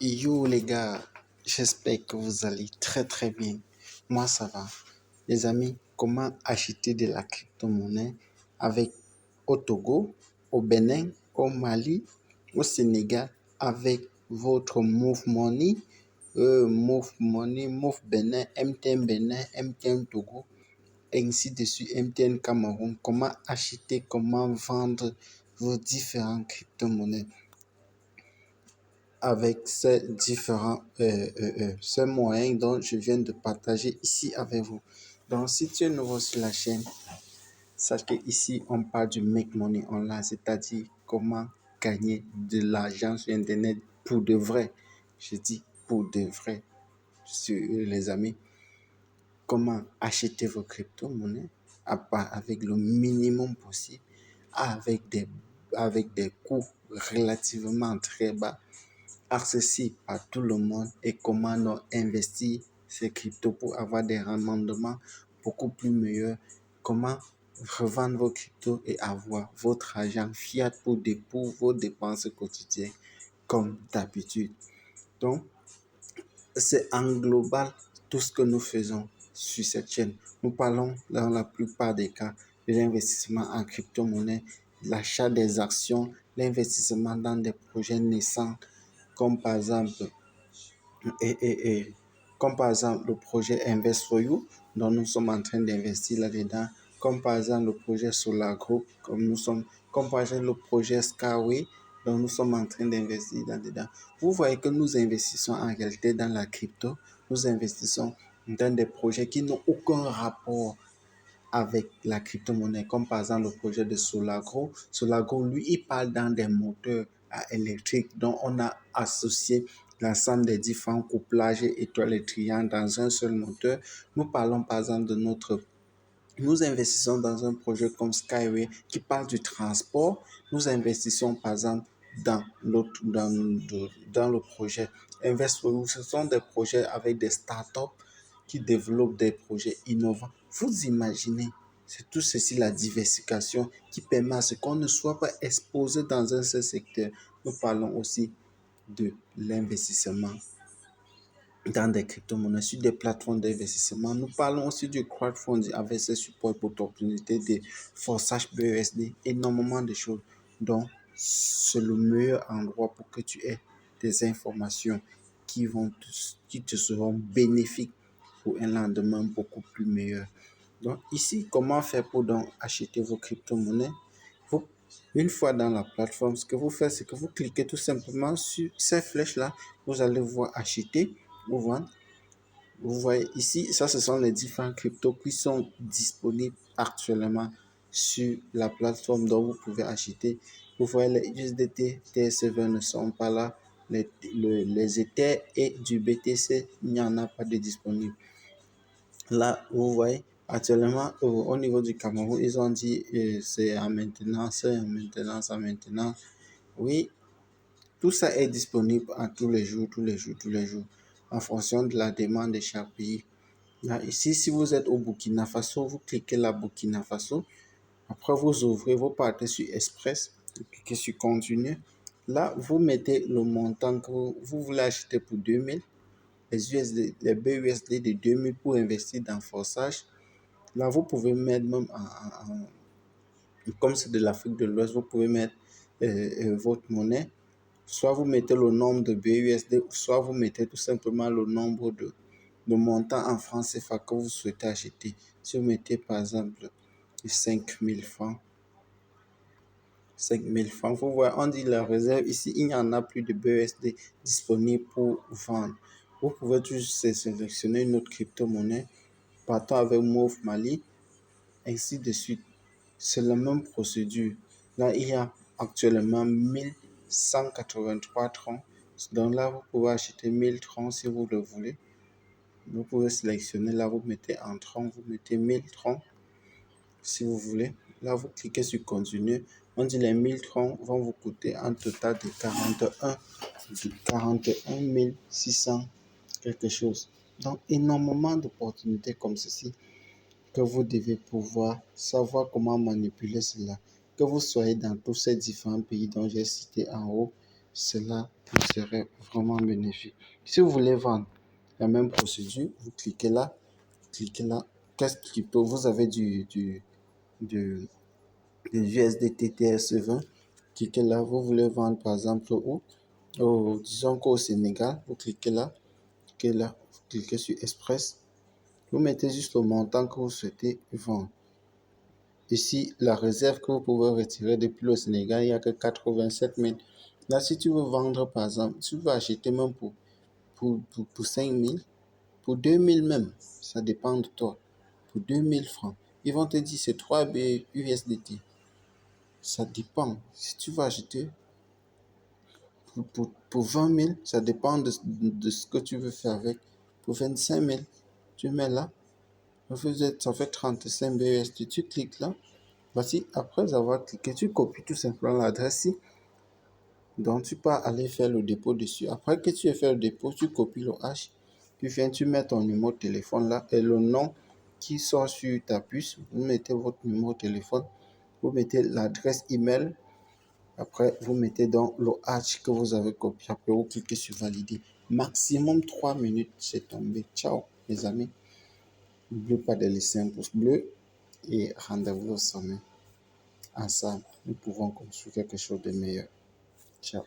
Yo les gars, j'espère que vous allez très très bien. Moi ça va. Les amis, comment acheter de la crypto-monnaie avec au Togo, au Bénin, au Mali, au Sénégal avec votre Move Money, Move Bénin, MTN Bénin, MTN Togo, ainsi de suite, MTN Cameroun. Comment acheter, comment vendre vos différentes crypto-monnaies avec ces moyens dont je viens de partager ici avec vous. Donc, si tu es nouveau sur la chaîne, sache que ici on parle du make money online, c'est-à-dire comment gagner de l'argent sur Internet pour de vrai. Je dis pour de vrai, les amis. Comment acheter vos crypto-monnaies avec le minimum possible, avec des coûts relativement très bas, accessible à tout le monde, et comment investir ces cryptos pour avoir des rendements beaucoup plus meilleurs, comment revendre vos cryptos et avoir votre argent fiat pour vos dépenses quotidiennes comme d'habitude. Donc, c'est en global tout ce que nous faisons sur cette chaîne. Nous parlons dans la plupart des cas de l'investissement en crypto-monnaie, l'achat des actions, l'investissement dans des projets naissants comme par exemple, et, et, et, comme par exemple le projet Invest for You, dont nous sommes en train d'investir là-dedans, comme par exemple le projet Solar Group, comme par exemple le projet Skyway, dont nous sommes en train d'investir là-dedans. Vous voyez que nous investissons en réalité dans la crypto, nous investissons dans des projets qui n'ont aucun rapport avec la crypto-monnaie, comme par exemple le projet de Solagro. Solagro, lui, il parle dans des moteurs électriques dont on a associé l'ensemble des différents couplages étoiles et triangles dans un seul moteur. Nous parlons par exemple de nous investissons dans un projet comme Skyway qui parle du transport. Nous investissons par exemple dans le projet Invest for You. Ce sont des projets avec des startups qui développent des projets innovants. Vous imaginez, c'est tout ceci la diversification qui permet à ce qu'on ne soit pas exposé dans un seul secteur. Nous parlons aussi de l'investissement dans des crypto-monnaies, sur des plateformes d'investissement. Nous parlons aussi du crowdfunding avec ses supports pour opportunités de forçage BUSD, énormément de choses. Donc, c'est le meilleur endroit pour que tu aies des informations qui te seront bénéfiques pour un lendemain beaucoup plus meilleur. Donc, ici, comment faire pour donc acheter vos crypto-monnaies? Vous, une fois dans la plateforme, ce que vous faites, c'est que vous cliquez tout simplement sur ces flèches-là. Vous allez voir acheter ou vendre. Vous voyez ici, ça, ce sont les différents cryptos qui sont disponibles actuellement sur la plateforme dont vous pouvez acheter. Vous voyez, les USDT, TS20 ne sont pas là. Les Ethers et du BTC, il n'y en a pas de disponible. Là, vous voyez, actuellement, au niveau du Cameroun, ils ont dit c'est en maintenance, en maintenance, en maintenance. Oui, tout ça est disponible à tous les jours, tous les jours, tous les jours, en fonction de la demande de chaque pays. Là, ici, si vous êtes au Burkina Faso, vous cliquez la Burkina Faso. Après, vous ouvrez, vous partez sur Express, vous cliquez sur Continue. Là, vous mettez le montant que vous voulez acheter pour 2000, les BUSD de 2000 pour investir dans forçage. Là, vous pouvez mettre même comme c'est de l'Afrique de l'Ouest, vous pouvez mettre votre monnaie. Soit vous mettez le nombre de BUSD, soit vous mettez tout simplement le nombre de montants en francs CFA que vous souhaitez acheter. Si vous mettez par exemple 5000 francs, 5000 francs, vous voyez, on dit la réserve. Ici, il n'y en a plus de BUSD disponible pour vendre. Vous pouvez toujours sélectionner une autre crypto-monnaie. Partons avec Move Mali, ainsi de suite. C'est la même procédure. Là, il y a actuellement 1183 troncs. Donc là, vous pouvez acheter 1000 troncs si vous le voulez. Vous pouvez sélectionner. Là, vous mettez en tronc, vous mettez 1000 troncs si vous voulez. Là, vous cliquez sur Continuer. On dit les 1000 troncs vont vous coûter un total de 41 600 quelque chose. Donc, énormément d'opportunités comme ceci que vous devez pouvoir savoir comment manipuler cela. Que vous soyez dans tous ces différents pays dont j'ai cité en haut, cela vous serait vraiment bénéfique. Si vous voulez vendre, la même procédure, vous cliquez là, cliquez là. Qu'est-ce qui peut, vous avez du, du USDT TS20, cliquez là, vous voulez vendre par exemple où? Disons qu'au Sénégal, vous cliquez là, vous cliquez sur Express, vous mettez juste le montant que vous souhaitez vendre. Ici, la réserve que vous pouvez retirer depuis le Sénégal, il n'y a que 87 000. Là, si tu veux vendre, par exemple, tu veux acheter même pour 5 000, pour 2 000 même, ça dépend de toi. Pour 2 000 francs, ils vont te dire c'est 3 B USDT. Ça dépend. Si tu veux acheter pour 20 000, ça dépend de ce que tu veux faire avec. Pour 25 000, tu mets là, ça fait 35 BUSD. Tu cliques là. Voici, après avoir cliqué, tu copies tout simplement l'adresse ici. Donc, tu peux aller faire le dépôt dessus. Après que tu aies fait le dépôt, tu copies le hash. Tu viens, tu mets ton numéro de téléphone là et le nom qui sort sur ta puce. Vous mettez votre numéro de téléphone. Vous mettez l'adresse email. Après, vous mettez dans le hash que vous avez copié. Après, vous cliquez sur valider. Maximum 3 minutes, c'est tombé. Ciao, mes amis. N'oubliez pas de laisser un pouce bleu et rendez-vous au sommet. Ensemble, nous pouvons construire quelque chose de meilleur. Ciao.